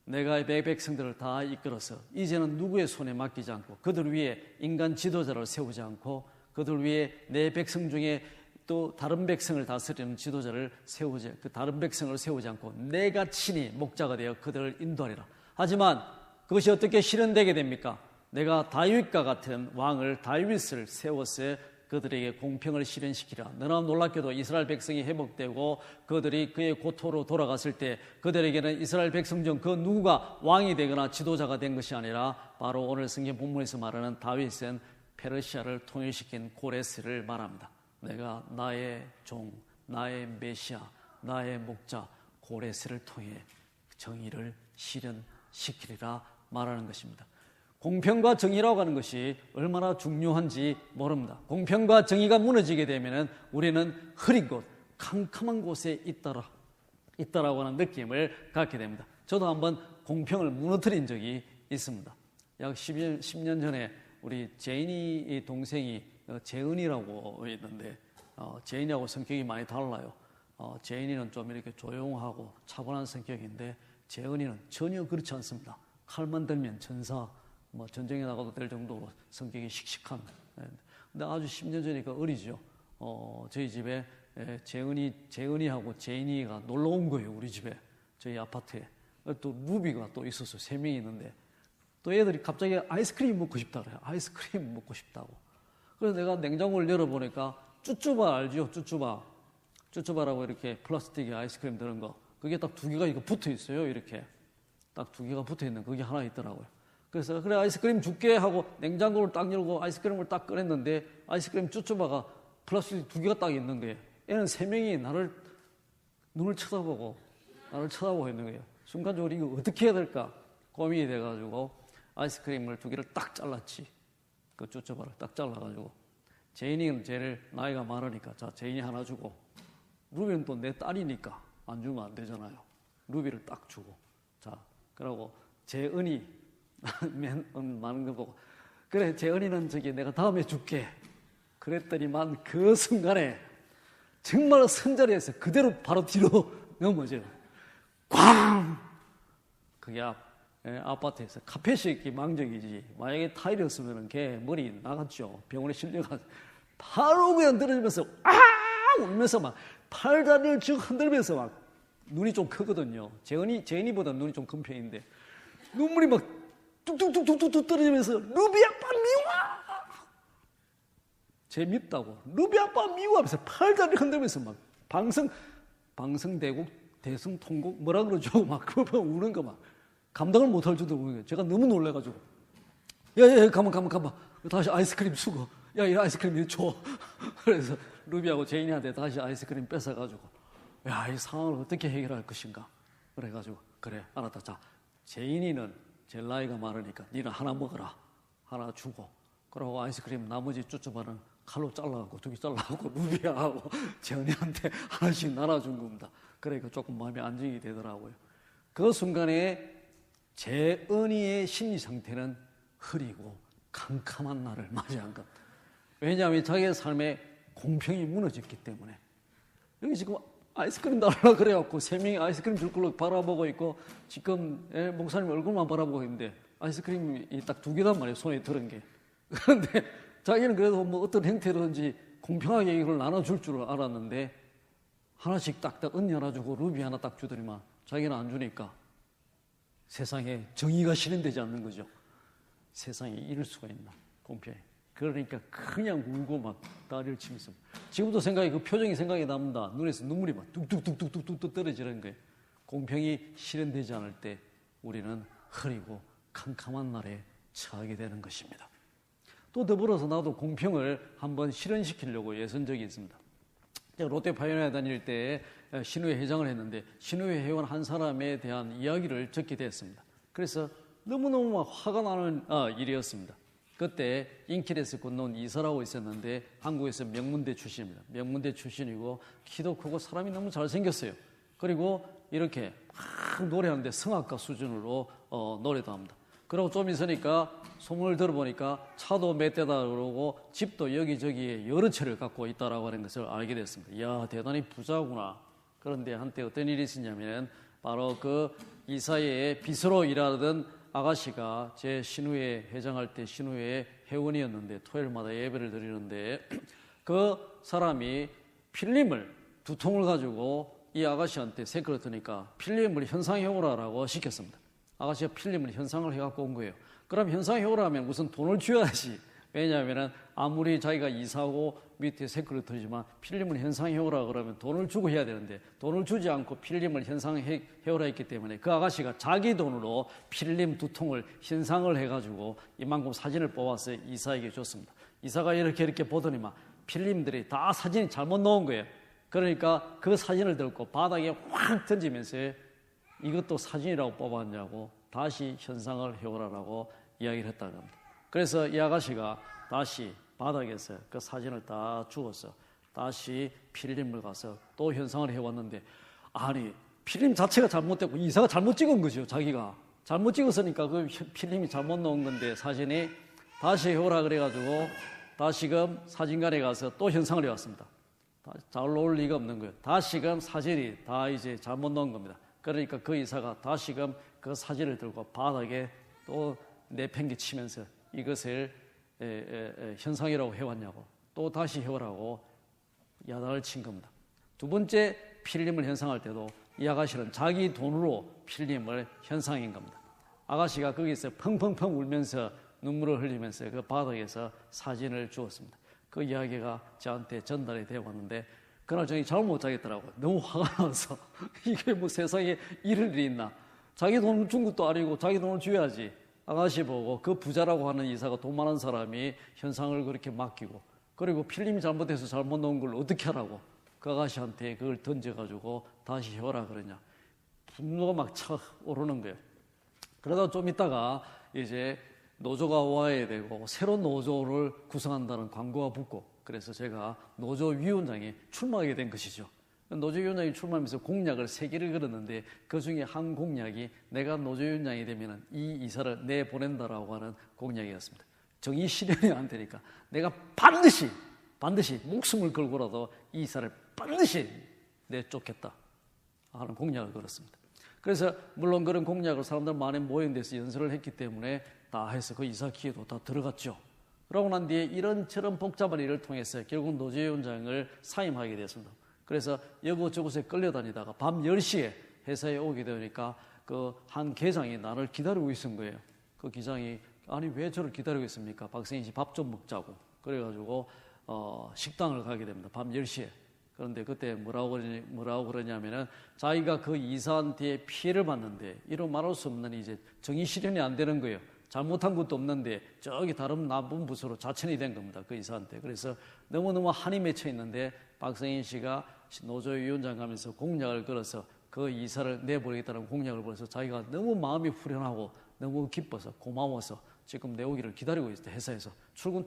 [SPEAKER 1] 내가 내 백성들을 다 이끌어서 이제는 누구의 손에 맡기지 않고 그들 위에 인간 지도자를 세우지 않고 그들 위에 내 백성 중에 또 다른 백성을 다스리는 지도자를 세우지 그 다른 백성을 세우지 않고 내가 친히 목자가 되어 그들을 인도하리라. 하지만 그것이 어떻게 실현되게 됩니까? 내가 다윗과 같은 왕을 다윗을 세워서 그들에게 공평을 실현시키라. 너나 놀랍게도 이스라엘 백성이 회복되고 그들이 그의 고토로 돌아갔을 때 그들에게는 이스라엘 백성 중 그 누구가 왕이 되거나 지도자가 된 것이 아니라 바로 오늘 성경 본문에서 말하는 다윗은 페르시아를 통일시킨 고레스를 말합니다. 내가 나의 종, 나의 메시아, 나의 목자 고레스를 통해 정의를 실현시키리라 말하는 것입니다. 공평과 정의라고 하는 것이 얼마나 중요한지 모릅니다. 공평과 정의가 무너지게 되면 우리는 흐린 곳, 캄캄한 곳에 있다라고 하는 느낌을 갖게 됩니다. 저도 한번 공평을 무너뜨린 적이 있습니다. 약 10년 전에 우리 제인이 동생이 재은이라고 있는데 제인이하고 성격이 많이 달라요. 제인이는 좀 이렇게 조용하고 차분한 성격인데 재은이는 전혀 그렇지 않습니다. 칼만 들면 전사, 전쟁에 나가도 될 정도로 성격이 씩씩한. 근데 아주 10년 전이니까 어리죠. 저희 집에 재은이하고 제인이가 놀러 온 거예요. 우리 집에, 저희 아파트에. 또 루비가 또 있었어요. 3명이 있는데 또 애들이 갑자기 아이스크림 먹고 싶다 그래요. 아이스크림 먹고 싶다고. 그래서 내가 냉장고를 열어보니까 쭈쭈바 알죠? 쭈쭈바라고 이렇게 플라스틱에 아이스크림 들은 거. 그게 딱 2개가 이거 붙어 있어요. 이렇게 딱 2개가 붙어 있는 그게 하나 있더라고요. 그래서 그래 아이스크림 줄게 하고 냉장고를 딱 열고 아이스크림을 딱 꺼냈는데 아이스크림 쭈쭈바가 플라스틱 2개가 딱 있는 거예요. 애는 3명이 나를 눈을 쳐다보고 나를 쳐다보고 있는 거예요. 순간적으로 이거 어떻게 해야 될까 고민이 돼가지고 아이스크림을 2개를 딱 잘랐지. 그 쭈쭈바를 딱 잘라가지고 제인이는 제일 나이가 많으니까 자 제인이 하나 주고 루비는 또 내 딸이니까 안 주면 안 되잖아요. 루비를 딱 주고 자 그러고 제은이 많은 거 보고 그래 제은이는 저기 내가 다음에 줄게 그랬더니만 그 순간에 정말 선자리에서 그대로 바로 뒤로 넘어져요. 꽝! 그게 아파트에서 카펫이 이렇게 망정이지 만약에 타일이었으면 걔 머리 나갔죠. 병원에 실려가서 바로 그냥 떨어지면서 울면서 막 팔다리를 쭉 흔들면서 막 눈이 좀 크거든요. 제은이보다 눈이 좀 큰 편인데 눈물이 막 뚝뚝뚝뚝뚝 떨어지면서 루비 아빠 미워! 재밌다고 루비 아빠 미워 하면서 팔다리를 흔들면서 막 방성대국 대승통곡 뭐라 그러죠? 막 그거 우는 거 막 감당을 못할 줄도 모르겠어요. 제가 너무 놀래가지고 야야야 가만 다시 아이스크림 수거 야 이 아이스크림 이리 줘. 그래서 루비하고 제인이한테 다시 아이스크림 뺏어가지고 야 이 상황을 어떻게 해결할 것인가 그래가지고 그래 알았다. 자 제인이는 제일 나이가 많으니까 니는 하나 먹어라 하나 주고 그러고 아이스크림 나머지 쭈쭈바는 칼로 잘라갖고 2개 잘라갖고 루비하고 제인이한테 하나씩 나눠준 겁니다. 그러니까 조금 마음이 안정이 되더라고요. 그 순간에 제은이의 심리 상태는 흐리고 캄캄한 날을 맞이한 겁니다. 왜냐하면 자기의 삶에 공평이 무너졌기 때문에. 여기 지금 아이스크림 달라고 그래갖고 3명이 아이스크림 줄 걸로 바라보고 있고, 지금 목사님 얼굴만 바라보고 있는데 아이스크림이 딱 2개단 말이에요, 손에 들은 게. 그런데 자기는 그래도 뭐 어떤 형태로든지 공평하게 이걸 나눠줄 줄 알았는데, 하나씩 딱딱 언니 하나 주고 루비 하나 딱 주더니만 자기는 안 주니까 세상에 정의가 실현되지 않는 거죠. 세상에 이럴 수가 있나, 공평해. 그러니까 그냥 울고 막 다리를 치면서, 지금도 그 표정이 생각이 납니다. 눈에서 눈물이 막 뚝뚝뚝뚝뚝뚝 떨어지는 거예요. 공평이 실현되지 않을 때 우리는 흐리고 캄캄한 날에 처하게 되는 것입니다. 또 더불어서 나도 공평을 한번 실현시키려고 예선 적이 있습니다. 제가 롯데 파이오니아 다닐 때 신우회 회장을 했는데, 신우회 회원 한 사람에 대한 이야기를 적게 됐습니다. 그래서 너무너무 막 화가 나는 일이었습니다. 그때 인킬에서 건너온 이사라고 있었는데, 한국에서 명문대 출신입니다. 명문대 출신이고 키도 크고 사람이 너무 잘생겼어요. 그리고 이렇게 막 노래하는데 성악가 수준으로 노래도 합니다. 그리고 좀 있으니까 소문을 들어보니까 차도 몇 대다 그러고 집도 여기저기에 여러 채를 갖고 있다라고 하는 것을 알게 됐습니다. 이야, 대단히 부자구나. 그런데 한때 어떤 일이 있었냐면, 바로 그 이사회의 비서로 일하던 아가씨가 제 신우회 회장할 때 신우회 회원이었는데, 토요일마다 예배를 드리는데, 그 사람이 필름을 2통을 가지고 이 아가씨한테 새끌었으니까 필름을 현상해 오라라고 시켰습니다. 아가씨가 필름을 현상을 해갖고 온 거예요. 그럼 현상해 오라면 우선 돈을 줘야지. 왜냐하면 아무리 자기가 이사고 밑에 새끌을 들지만 필름을 현상해 오라 그러면 돈을 주고 해야 되는데, 돈을 주지 않고 필름을 현상해 오라 했기 때문에 그 아가씨가 자기 돈으로 필름 2통을 현상을 해가지고 이만큼 사진을 뽑아서 이사에게 줬습니다. 이사가 이렇게 보더니만 필름들이 다 사진이 잘못 나온 거예요. 그러니까 그 사진을 들고 바닥에 확 던지면서 이것도 사진이라고 뽑았냐고 다시 현상을 해오라라고 이야기를 했다고 합니다. 그래서 이 아가씨가 다시 바닥에서 그 사진을 다 주워서 다시 필름을 가서 또 현상을 해왔는데, 아니 필름 자체가 잘못됐고 이사가 잘못 찍은 거죠. 자기가 잘못 찍었으니까 그 필름이 잘못 나온 건데, 사진이 다시 해오라 그래가지고 다시금 사진관에 가서 또 현상을 해왔습니다. 잘 나올 리가 없는 거예요. 다시금 사진이 다 이제 잘못 나온 겁니다. 그러니까 그 이사가 다시금 그 사진을 들고 바닥에 또 내팽개치면서 이것을 현상이라고 해왔냐고 또 다시 해오라고 야단을 친 겁니다. 2번째 필름을 현상할 때도 이 아가씨는 자기 돈으로 필름을 현상한 겁니다. 아가씨가 거기서 펑펑펑 울면서 눈물을 흘리면서 그 바닥에서 사진을 주었습니다. 그 이야기가 저한테 전달이 되어 왔는데, 그날 저희 잠을 못 자겠더라고요. 너무 화가 나서 이게 뭐 세상에 이럴 일이 있나. 자기 돈 준 것도 아니고 자기 돈을 줘야지. 아가씨 보고 그 부자라고 하는 이사가 돈 많은 사람이 현상을 그렇게 맡기고, 그리고 필름이 잘못돼서 잘못 넣은 걸 어떻게 하라고 그 아가씨한테 그걸 던져가지고 다시 해오라 그러냐. 분노가 막 차 오르는 거예요. 그러다 좀 있다가 이제 노조가 와야 되고 새로운 노조를 구성한다는 광고가 붙고, 그래서 제가 노조위원장에 출마하게 된 것이죠. 노조위원장이 출마하면서 공약을 3개를 걸었는데, 그 중에 한 공약이 내가 노조위원장이 되면 이 이사를 내보낸다라고 하는 공약이었습니다. 정의 실현이 안 되니까 내가 반드시 목숨을 걸고라도 이 이사를 반드시 내쫓겠다 하는 공약을 걸었습니다. 그래서 물론 그런 공약을 사람들 많이 모인 데서 연설을 했기 때문에 다 해서 그 이사 기회도 다 들어갔죠. 그러고 난 뒤에 이런저런 복잡한 일을 통해서 결국 노조위원장을 사임하게 됐습니다. 그래서 여곳저곳에 끌려다니다가 밤 10시에 회사에 오게 되니까 그 한 계장이 나를 기다리고 있은 거예요. 그 기장이 아니 왜 저를 기다리고 있습니까? 박성인 씨 밥 좀 먹자고. 그래가지고 식당을 가게 됩니다. 밤 10시에. 그런데 그때 뭐라고 그러냐면은 자기가 그 이사한테 피해를 받는데 이로 말할 수 없는 이제 정의 실현이 안 되는 거예요. 잘못한 것도 없는데 저기 다른 나쁜 부서로 자천이 된 겁니다. 그 이사한테. 그래서 너무너무 한이 맺혀 있는데 박성인 씨가 노조위원장 가면서 공약을 걸어서 그 이사를 내보내겠다는 공약을 걸어서 자기가 너무 마음이 후련하고 너무 기뻐서 고마워서 지금 내 오기를 기다리고 있어요. 회사에서.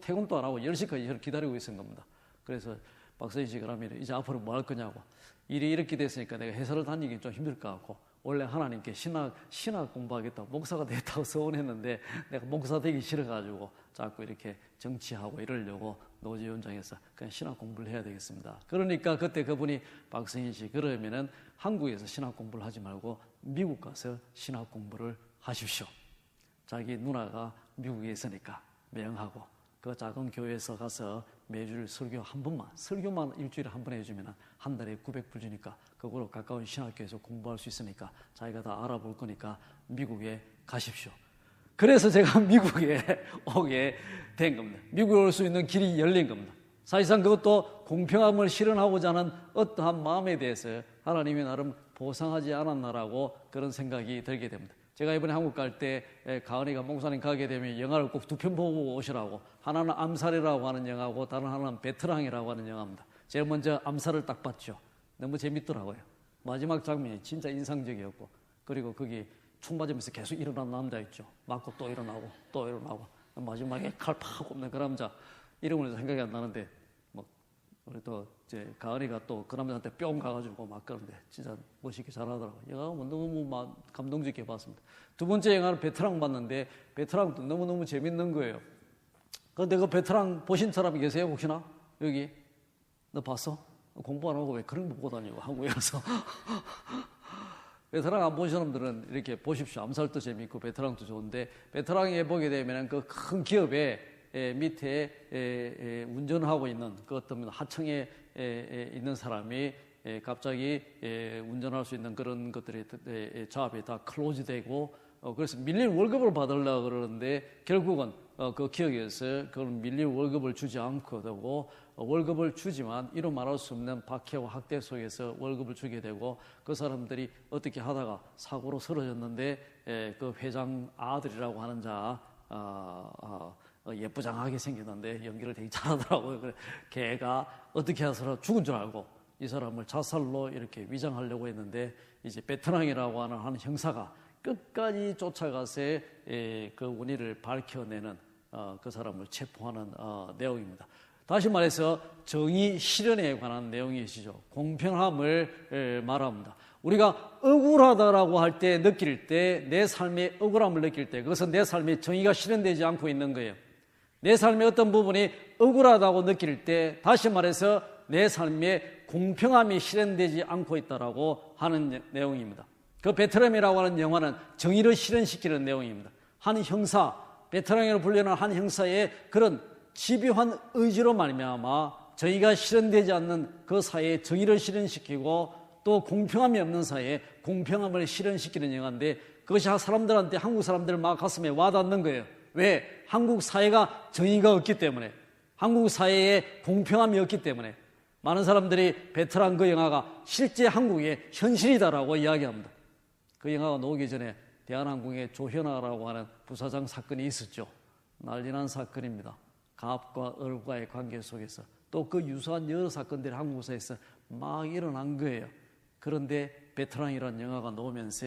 [SPEAKER 1] 퇴근도 안 하고 10시까지 저를 기다리고 있은 겁니다. 그래서 박성인 씨가 그러면 이제 앞으로 뭐 할 거냐고. 일이 이렇게 됐으니까 내가 회사를 다니기 좀 힘들 것 같고 원래 하나님께 신학 공부하겠다고 목사가 됐다고 서원했는데 내가 목사 되기 싫어가지고 자꾸 이렇게 정치하고 이러려고 노지원장에서 그냥 신학 공부를 해야 되겠습니다. 그러니까 그때 그분이 박성희 씨, 그러면은 한국에서 신학 공부를 하지 말고 미국 가서 신학 공부를 하십시오. 자기 누나가 미국에 있으니까 명하고 그 작은 교회에서 가서 매주 설교 한 번만, 설교만 일주일에 한 번 해주면 한 달에 900불 주니까 그거로 가까운 신학교에서 공부할 수 있으니까 자기가 다 알아볼 거니까 미국에 가십시오. 그래서 제가 미국에 오게 된 겁니다. 미국에 올 수 있는 길이 열린 겁니다. 사실상 그것도 공평함을 실현하고자 하는 어떠한 마음에 대해서 하나님이 나름 보상하지 않았나라고 그런 생각이 들게 됩니다. 제가 이번에 한국 갈 때 가은이가 목사님 가게 되면 영화를 꼭 두 편 보고 오시라고, 하나는 암살이라고 하는 영화고 다른 하나는 베테랑이라고 하는 영화입니다. 제가 먼저 암살을 딱 봤죠. 너무 재밌더라고요. 마지막 장면이 진짜 인상적이었고, 그리고 거기 총 맞으면서 계속 일어나는 남자 있죠. 맞고 또 일어나고 또 일어나고 마지막에 칼 팍 꼽는 그 남자 이름은 생각이 안 나는데, 뭐 우리 또 이제 가은이가 또 그 남자한테 뿅 가가지고 막 그러는데 진짜 멋있게 잘하더라고요. 영화가 너무 감동적이게 봤습니다. 두 번째 영화는 베테랑 봤는데 베테랑도 너무너무 재밌는 거예요. 그런데 그 베테랑 보신 사람이 계세요 혹시나? 여기 너 봤어? 공부 안 하고 왜 그런 거 보고 다니고 한국에 가서 베테랑 안 본 사람들은 이렇게 보십시오. 암살도 재밌고 베테랑도 좋은데, 베테랑에 보게 되면 그 큰 기업에 밑에 운전하고 있는 그 어떤 하청에 있는 사람이 갑자기 운전할 수 있는 그런 것들이 조합이 다 클로즈되고, 그래서 밀린 월급을 받으려고 그러는데 결국은 그 기업에서 그걸 밀린 월급을 주지 않고 되고, 월급을 주지만 이루 말할 수 없는 박해와 학대 속에서 월급을 주게 되고, 그 사람들이 어떻게 하다가 사고로 쓰러졌는데 그 회장 아들이라고 하는 자 예쁘장하게 생겼는데 연기를 되게 잘하더라고요. 그래, 걔가 어떻게 해서 죽은 줄 알고 이 사람을 자살로 이렇게 위장하려고 했는데, 이제 베테랑이라고 하는 형사가 끝까지 쫓아가서 그 원인을 밝혀내는 그 사람을 체포하는 내용입니다. 다시 말해서 정의 실현에 관한 내용이시죠. 공평함을 말합니다. 우리가 억울하다라고 할 때, 느낄 때, 내 삶의 억울함을 느낄 때, 그것은 내 삶에 정의가 실현되지 않고 있는 거예요. 내 삶의 어떤 부분이 억울하다고 느낄 때, 다시 말해서 내 삶에 공평함이 실현되지 않고 있다라고 하는 내용입니다. 그 베테랑이라고 하는 영화는 정의를 실현시키는 내용입니다. 한 형사, 베테랑이라고 불리는 한 형사의 그런 집요한 의지로 말미암아 정의가 실현되지 않는 그 사회에 정의를 실현시키고, 또 공평함이 없는 사회에 공평함을 실현시키는 영화인데, 그것이 사람들한테, 한국 사람들 막 가슴에 와닿는 거예요. 왜? 한국 사회가 정의가 없기 때문에, 한국 사회에 공평함이 없기 때문에 많은 사람들이 베테랑 그 영화가 실제 한국의 현실이다라고 이야기합니다. 그 영화가 나오기 전에 대한항공의 조현아라고 하는 부사장 사건이 있었죠. 난리난 사건입니다. 갑과 을과의 관계 속에서 또 그 유사한 여러 사건들이 한국사에서 막 일어난 거예요. 그런데 베테랑이라는 영화가 나오면서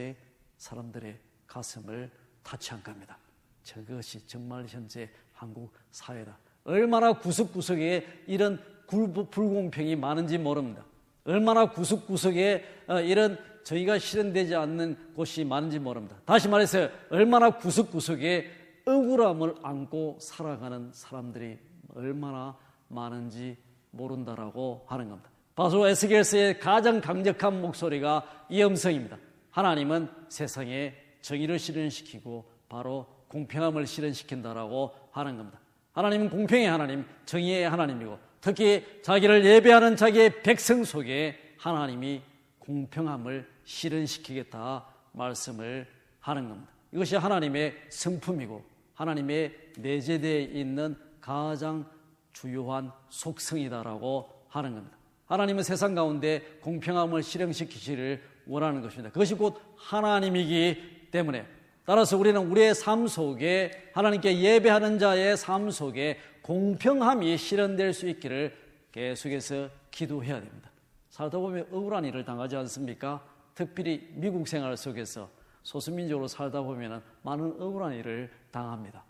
[SPEAKER 1] 사람들의 가슴을 타치한 겁니다. 저것이 정말 현재 한국 사회다. 얼마나 구석구석에 이런 불공평이 많은지 모릅니다. 얼마나 구석구석에 이런 저희가 실현되지 않는 곳이 많은지 모릅니다. 다시 말해서 얼마나 구석구석에 억울함을 안고 살아가는 사람들이 얼마나 많은지 모른다라고 하는 겁니다. 바로 에스겔서의 가장 강력한 목소리가 이 음성입니다. 하나님은 세상에 정의를 실현시키고 바로 공평함을 실현시킨다라고 하는 겁니다. 하나님은 공평의 하나님, 정의의 하나님이고, 특히 자기를 예배하는 자기의 백성 속에 하나님이 공평함을 실현시키겠다 말씀을 하는 겁니다. 이것이 하나님의 성품이고 하나님의 내재되어 있는 가장 주요한 속성이다라고 하는 겁니다. 하나님은 세상 가운데 공평함을 실현시키기를 원하는 것입니다. 그것이 곧 하나님이기 때문에, 따라서 우리는 우리의 삶 속에, 하나님께 예배하는 자의 삶 속에 공평함이 실현될 수 있기를 계속해서 기도해야 됩니다. 살다 보면 억울한 일을 당하지 않습니까? 특별히 미국 생활 속에서 소수민족으로 살다 보면 많은 억울한 일을 당합니다.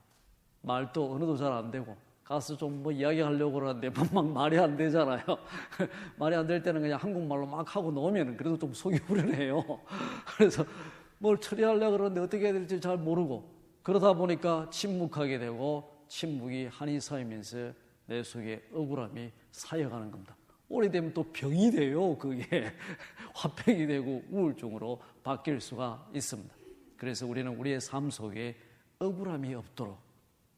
[SPEAKER 1] 말도 언어도 잘 안 되고, 가서 좀 뭐 이야기하려고 그러는데 막 말이 안 되잖아요. 말이 안 될 때는 그냥 한국말로 막 하고 나오면 그래도 좀 속이 후련해요. 그래서 뭘 처리하려고 그러는데 어떻게 해야 될지 잘 모르고, 그러다 보니까 침묵하게 되고, 침묵이 한이 쌓이면서 내 속에 억울함이 쌓여가는 겁니다. 오래되면 또 병이 돼요. 그게 화병이 되고 우울증으로 바뀔 수가 있습니다. 그래서 우리는 우리의 삶 속에 억울함이 없도록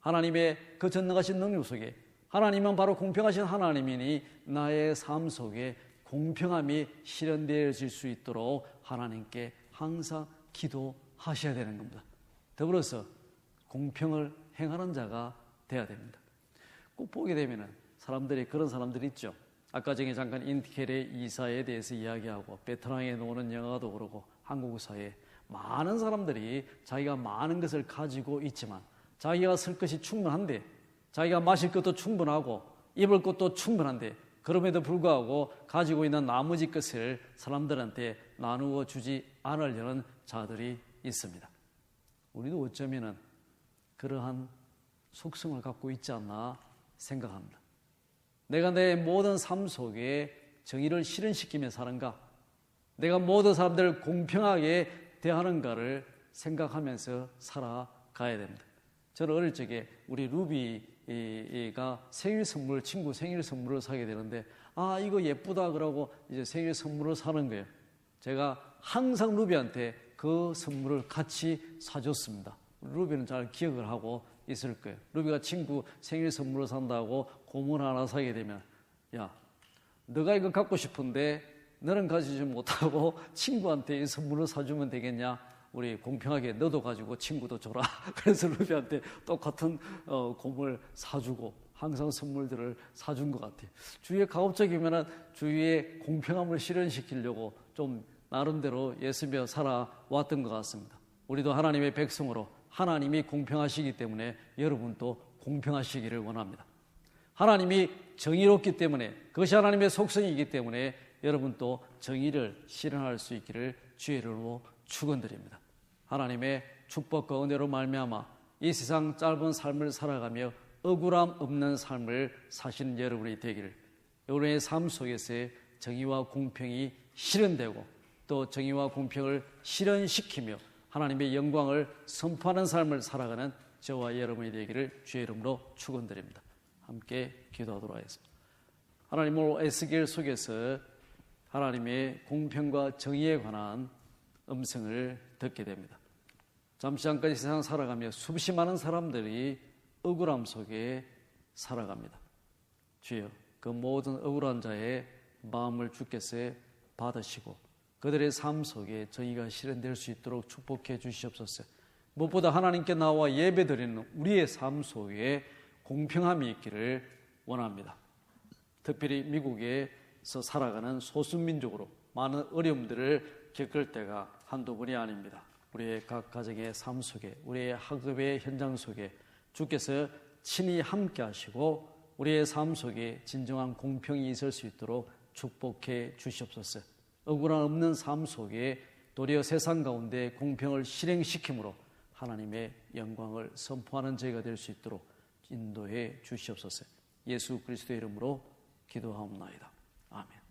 [SPEAKER 1] 하나님의 그 전능하신 능력 속에, 하나님은 바로 공평하신 하나님이니 나의 삶 속에 공평함이 실현되어질 수 있도록 하나님께 항상 기도하셔야 되는 겁니다. 더불어서 공평을 행하는 자가 되어야 됩니다. 꼭 보게 되면 사람들이, 그런 사람들이 있죠. 아까 전에 잠깐 인티켈의 이사에 대해서 이야기하고 베트남에 노는 영화도 그러고 한국 사회에 많은 사람들이 자기가 많은 것을 가지고 있지만 자기가 쓸 것이 충분한데, 자기가 마실 것도 충분하고 입을 것도 충분한데, 그럼에도 불구하고 가지고 있는 나머지 것을 사람들한테 나누어 주지 않으려는 자들이 있습니다. 우리도 어쩌면은 그러한 속성을 갖고 있지 않나 생각합니다. 내가 내 모든 삶 속에 정의를 실현시키며 사는가, 내가 모든 사람들을 공평하게 대하는가를 생각하면서 살아가야 됩니다. 저는 어릴 적에 우리 루비가 생일 선물, 친구 생일 선물을 사게 되는데, 이거 예쁘다 그러고 이제 생일 선물을 사는 거예요. 제가 항상 루비한테 그 선물을 같이 사줬습니다. 루비는 잘 기억을 하고 있을 거예요. 루비가 친구 생일 선물을 산다고 고문 하나 사게 되면, 야, 너가 이거 갖고 싶은데 너는 가지지 못하고 친구한테 이 선물을 사주면 되겠냐? 우리 공평하게 너도 가지고 친구도 줘라. 그래서 루비한테 똑같은 곰을 사주고 항상 선물들을 사준 것 같아요. 주위에 가급적이면 주위에 공평함을 실현시키려고 좀 나름대로 애쓰며 살아왔던 것 같습니다. 우리도 하나님의 백성으로 하나님이 공평하시기 때문에 여러분도 공평하시기를 원합니다. 하나님이 정의롭기 때문에, 그것이 하나님의 속성이기 때문에 여러분도 정의를 실현할 수 있기를 주의 이름으로 축원드립니다. 하나님의 축복과 은혜로 말미암아 이 세상 짧은 삶을 살아가며 억울함 없는 삶을 사시는 여러분이 되기를, 여러분의 삶 속에서의 정의와 공평이 실현되고 또 정의와 공평을 실현시키며 하나님의 영광을 선포하는 삶을 살아가는 저와 여러분이 되기를 주의 이름으로 축원드립니다. 함께 기도하도록 하겠습니다. 하나님, 오늘 에스겔 속에서 하나님의 공평과 정의에 관한 음성을 듣게 됩니다. 잠시 전까지 세상 살아가며 수없이 많은 사람들이 억울함 속에 살아갑니다. 주여, 그 모든 억울한 자의 마음을 주께서 받으시고 그들의 삶 속에 정의가 실현될 수 있도록 축복해 주시옵소서. 무엇보다 하나님께 나와 예배드리는 우리의 삶 속에 공평함이 있기를 원합니다. 특별히 미국에서 살아가는 소수민족으로 많은 어려움들을 겪을 때가 한두 번이 아닙니다. 우리의 각 가정의 삶 속에, 우리의 학업의 현장 속에 주께서 친히 함께 하시고 우리의 삶 속에 진정한 공평이 있을 수 있도록 축복해 주시옵소서. 억울함 없는 삶 속에 도리어 세상 가운데 공평을 실행시킴으로 하나님의 영광을 선포하는 저희가 될 수 있도록 인도해 주시옵소서. 예수 그리스도의 이름으로 기도하옵나이다. 아멘.